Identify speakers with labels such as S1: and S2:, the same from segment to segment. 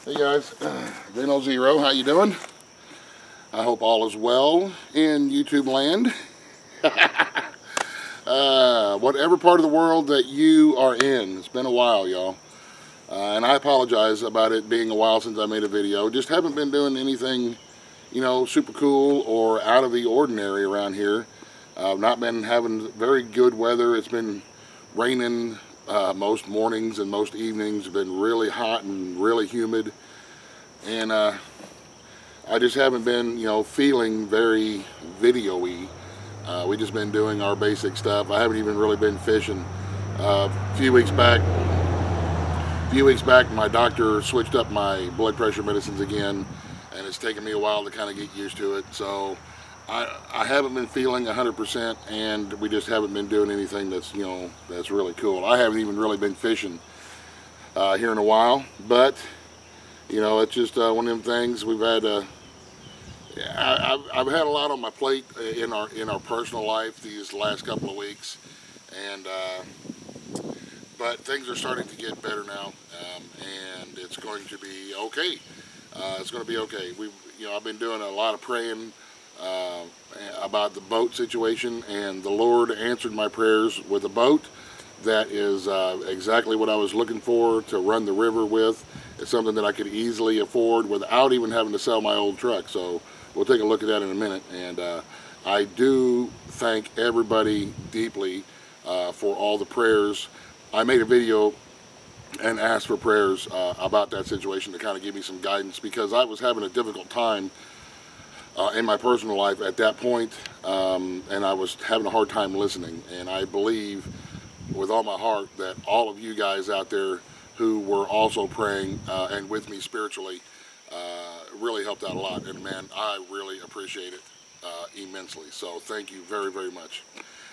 S1: Hey guys, Dano Zero, how you doing? I hope all is well in YouTube land. Whatever part of the world that you are in, it's been a while, y'all. And I apologize about it being a while since I made a video. Just haven't been doing anything, super cool or out of the ordinary around here. I've not been having very good weather. It's been raining most mornings and most evenings. It's been really hot and really humid. And I just haven't been, feeling very video-y. We just been doing our basic stuff. I haven't even really been fishing. A few weeks back, my doctor switched up my blood pressure medicines again, and it's taken me a while to kind of get used to it. So I haven't been feeling 100%, and we just haven't been doing anything that's, that's really cool. I haven't even really been fishing here in a while, but, it's just one of them things. We've had, I've had a lot on my plate in our personal life these last couple of weeks, and but things are starting to get better now, and it's going to be okay. It's going to be okay. I've been doing a lot of praying about the boat situation, and the Lord answered my prayers with a boat that is exactly what I was looking for to run the river with. It's something that I could easily afford without even having to sell my old truck. So we'll take a look at that in a minute. And I do thank everybody deeply for all the prayers. I made a video and asked for prayers about that situation to kind of give me some guidance, because I was having a difficult time in my personal life at that point, and I was having a hard time listening. And I believe with all my heart that all of you guys out there who were also praying and with me spiritually really helped out a lot. And man, I really appreciate it immensely. So thank you very, very much.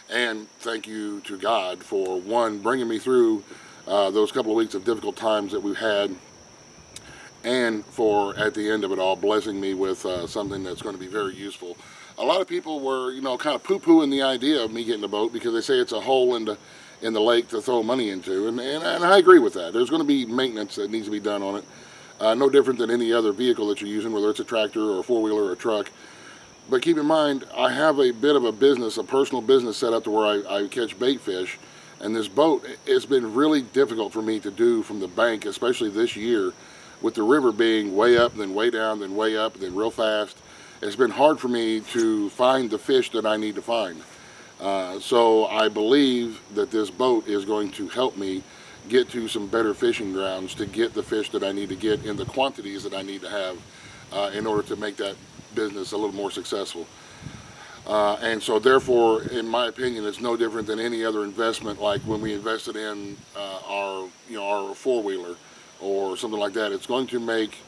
S1: And thank you to God for, one, bringing me through those couple of weeks of difficult times that we've had, and for, at the end of it all, blessing me with something that's going to be very useful. A lot of people were, kind of poo-pooing the idea of me getting a boat because they say it's a hole in the lake to throw money into, and I agree with that. There's going to be maintenance that needs to be done on it. No different than any other vehicle that you're using, whether it's a tractor or a four-wheeler or a truck. But keep in mind, I have a bit of a business, a personal business set up to where I catch bait fish. And this boat, it's been really difficult for me to do from the bank, especially this year, with the river being way up, then way down, then way up, then real fast. It's been hard for me to find the fish that I need to find. So I believe that this boat is going to help me get to some better fishing grounds to get the fish that I need to get in the quantities that I need to have in order to make that business a little more successful. And so therefore, in my opinion, it's no different than any other investment, like when we invested in our four-wheeler or something like that. It's going to make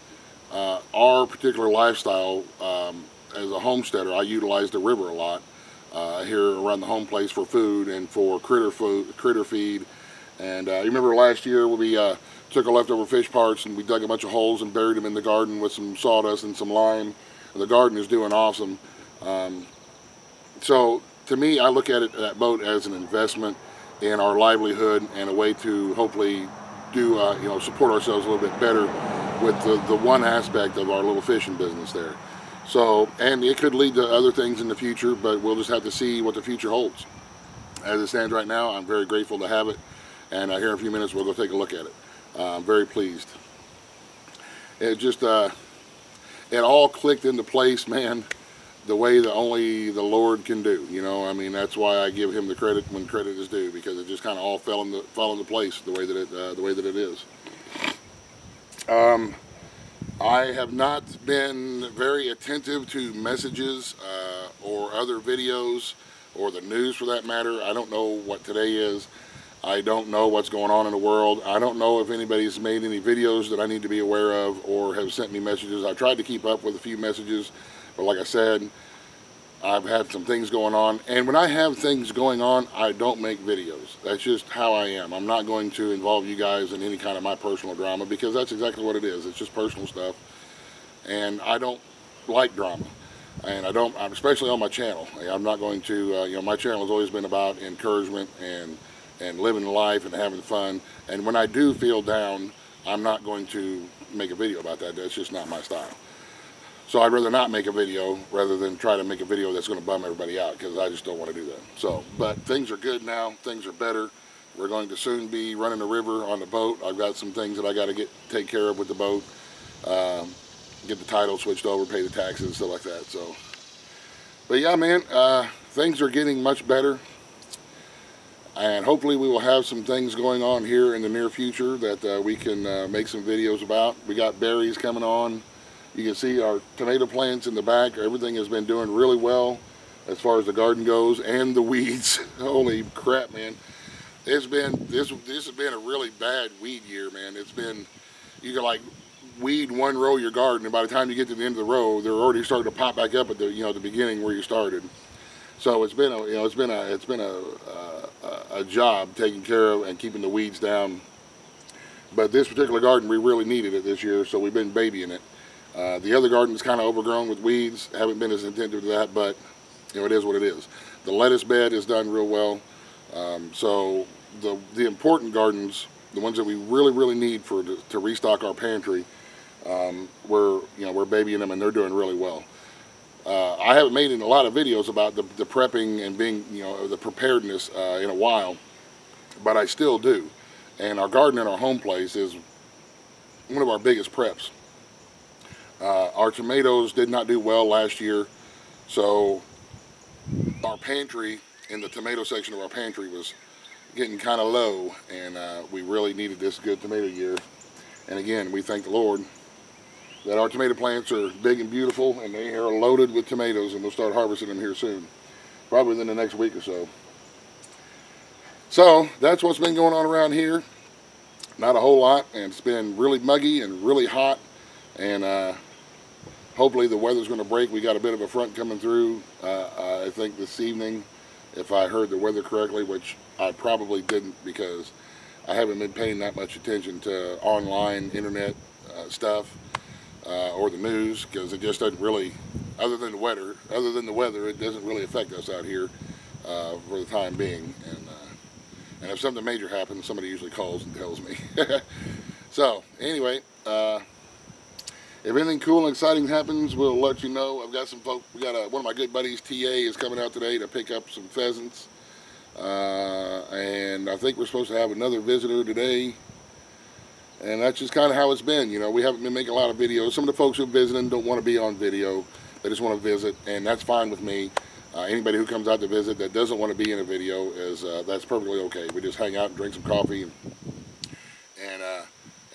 S1: our particular lifestyle as a homesteader. I utilize the river a lot here around the home place for food and for critter feed. And you remember last year when we took our leftover fish parts and we dug a bunch of holes and buried them in the garden with some sawdust and some lime. And the garden is doing awesome. So to me, I look at that boat as an investment in our livelihood and a way to hopefully do support ourselves a little bit better with the one aspect of our little fishing business there. So, and it could lead to other things in the future, but we'll just have to see what the future holds. As it stands right now, I'm very grateful to have it, and here in a few minutes we'll go take a look at it. I'm very pleased. It just it all clicked into place, man, the way that only the Lord can do. I mean, that's why I give Him the credit when credit is due, because it just kind of all fell into place the way that it is. I have not been very attentive to messages or other videos or the news for that matter. I don't know what today is. I don't know what's going on in the world. I don't know if anybody's made any videos that I need to be aware of or have sent me messages. I tried to keep up with a few messages, but like I said, I've had some things going on. And when I have things going on, I don't make videos. That's just how I am. I'm not going to involve you guys in any kind of my personal drama, because that's exactly what it is. It's just personal stuff. And I don't like drama. And I don't, especially on my channel. I'm not going to, my channel has always been about encouragement and living life and having fun. And when I do feel down, I'm not going to make a video about that. That's just not my style. So I'd rather not make a video rather than try to make a video that's going to bum everybody out, because I just don't want to do that. So, but things are good now. Things are better. We're going to soon be running the river on the boat. I've got some things that I got to take care of with the boat. Get the title switched over, pay the taxes, stuff like that. So, but yeah, man, things are getting much better. And hopefully we will have some things going on here in the near future that we can make some videos about. We got berries coming on. You can see our tomato plants in the back. Everything has been doing really well as far as the garden goes, and the weeds. Holy crap, man. This has been a really bad weed year, man. It's been, you can like weed one row of your garden, and by the time you get to the end of the row, they're already starting to pop back up at the, you know, the beginning where you started. So it's been a, you know, it's been a job taking care of and keeping the weeds down. But this particular garden, we really needed it this year, so we've been babying it. The other garden is kind of overgrown with weeds. Haven't been as attentive to that, but you know, it is what it is. The lettuce bed is done real well. So the important gardens, the ones that we really need to restock our pantry, we're babying them, and they're doing really well. I haven't made a lot of videos about the prepping and being, you know, the preparedness in a while, but I still do. And our garden in our home place is one of our biggest preps. Our tomatoes did not do well last year, so our pantry, in the tomato section of our pantry, was getting kind of low, and we really needed this good tomato year. And again, we thank the Lord that our tomato plants are big and beautiful, and they are loaded with tomatoes, and we'll start harvesting them here soon, probably within the next week or so. So that's what's been going on around here. Not a whole lot, and it's been really muggy and really hot, and hopefully the weather's going to break. We got a bit of a front coming through, I think this evening, if I heard the weather correctly, which I probably didn't, because I haven't been paying that much attention to online internet stuff or the news, because it just doesn't really, other than the weather, it doesn't really affect us out here for the time being. And if something major happens, somebody usually calls and tells me. So anyway, if anything cool and exciting happens, we'll let you know. I've got some folks, we got one of my good buddies, TA, is coming out today to pick up some pheasants. And I think we're supposed to have another visitor today. And that's just kind of how it's been. You know, we haven't been making a lot of videos. Some of the folks who are visiting don't want to be on video. They just want to visit, and that's fine with me. Anybody who comes out to visit that doesn't want to be in a video, that's perfectly okay. We just hang out and drink some coffee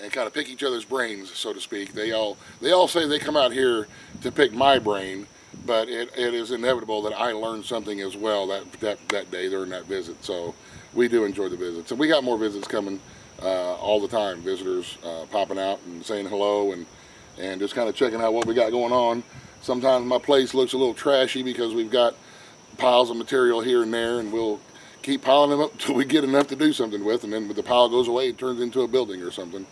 S1: and kind of pick each other's brains, so to speak. They all say they come out here to pick my brain, but it is inevitable that I learn something as well that day during that visit. So we do enjoy the visits, and we got more visits coming all the time. Visitors popping out and saying hello and just kind of checking out what we got going on. Sometimes my place looks a little trashy because we've got piles of material here and there, and we'll keep piling them up until we get enough to do something with, and then when the pile goes away, it turns into a building or something.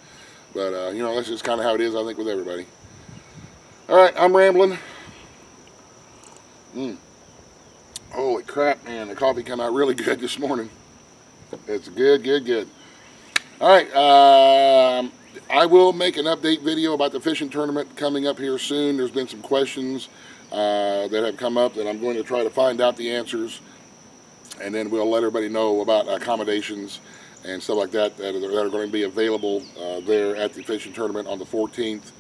S1: But, you know, that's just kind of how it is, I think, with everybody. All right, I'm rambling. Holy crap, man, the coffee came out really good this morning. It's good. All right, I will make an update video about the fishing tournament coming up here soon. There's been some questions that have come up that I'm going to try to find out the answers, and then we'll let everybody know about accommodations and stuff like that that are going to be available there at the fishing tournament on the 14th,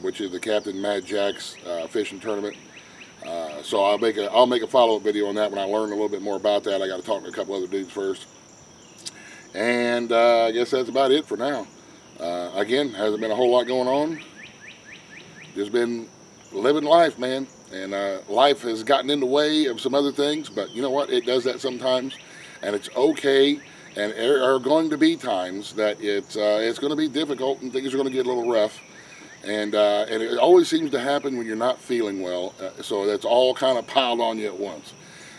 S1: which is the Captain Mad Jack's fishing tournament. So I'll make a follow-up video on that when I learn a little bit more about that. I got to talk to a couple other dudes first, and I guess that's about it for now. Again, hasn't been a whole lot going on. Just been living life, man, and life has gotten in the way of some other things, but you know what? It does that sometimes, and it's okay. And there are going to be times that it's going to be difficult and things are going to get a little rough. And it always seems to happen when you're not feeling well. So that's all kind of piled on you at once.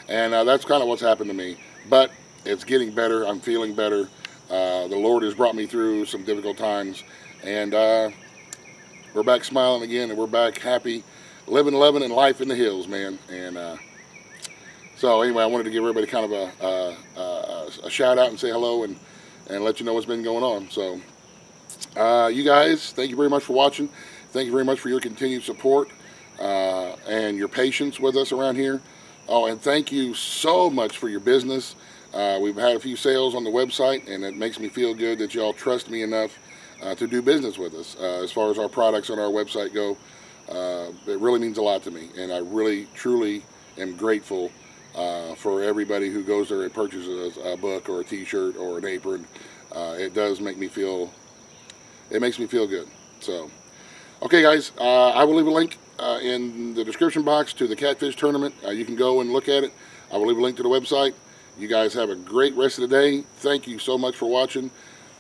S1: And that's kind of what's happened to me. But it's getting better. I'm feeling better. The Lord has brought me through some difficult times. And we're back smiling again, and we're back happy, living and life in the hills, man. And so anyway, I wanted to give everybody kind of a shout out and say hello and let you know what's been going on. So You guys, thank you very much for watching. Thank you very much for your continued support and your patience with us around here. Oh, and thank you so much for your business. We've had a few sales on the website, and it makes me feel good that y'all trust me enough to do business with us. As far as our products on our website go, it really means a lot to me, and I really, truly am grateful for everybody who goes there and purchases a book or a t-shirt or an apron. It does make me feel, it makes me feel good. So, okay guys, I will leave a link in the description box to the catfish tournament. You can go and look at it. I will leave a link to the website. You guys have a great rest of the day. Thank you so much for watching.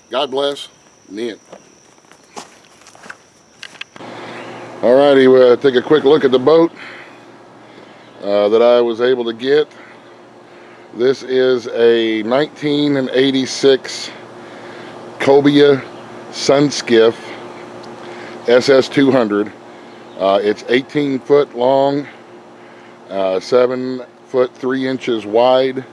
S1: God bless. Nin. Alrighty, we'll take a quick look at the boat that I was able to get. This is a 1986 Cobia Sunskiff SS200. It's 18 foot long, 7 foot 3 inches wide.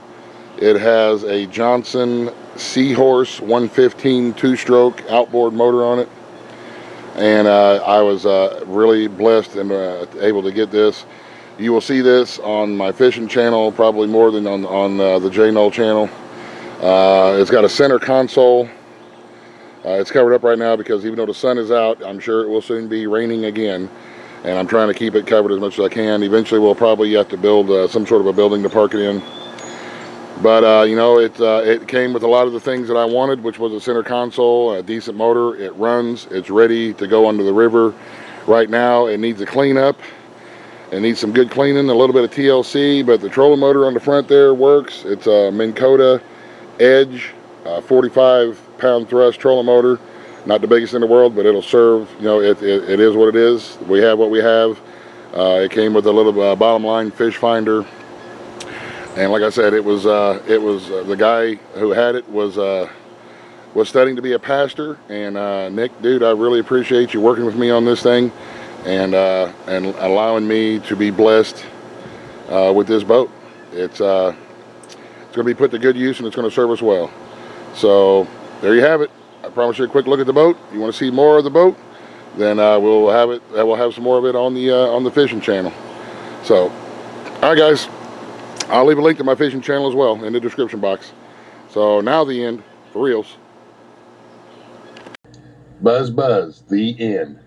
S1: It has a Johnson Seahorse 115 two-stroke outboard motor on it. And I was really blessed and able to get this. You will see this on my fishing channel probably more than on the J Null channel. It's got a center console. It's covered up right now because even though the sun is out, I'm sure it will soon be raining again. And I'm trying to keep it covered as much as I can. Eventually we'll probably have to build some sort of a building to park it in. But you know, it came with a lot of the things that I wanted, which was a center console, a decent motor. It runs, it's ready to go under the river. Right now it needs a cleanup. It needs some good cleaning, a little bit of TLC, but the trolling motor on the front there works. It's a Minn Kota Edge 45 pound thrust trolling motor. Not the biggest in the world, but it'll serve, you know, it is what it is. We have what we have. It came with a little bottom line fish finder. And like I said, it was the guy who had it was studying to be a pastor. And Nick, dude, I really appreciate you working with me on this thing, and allowing me to be blessed with this boat. It's going to be put to good use, and it's going to serve us well. So there you have it. I promised you a quick look at the boat. You want to see more of the boat? Then we'll have it. We'll have some more of it on the fishing channel. So, all right, guys. I'll leave a link to my fishing channel as well in the description box. So now the end, for reals. Buzz, buzz, the end.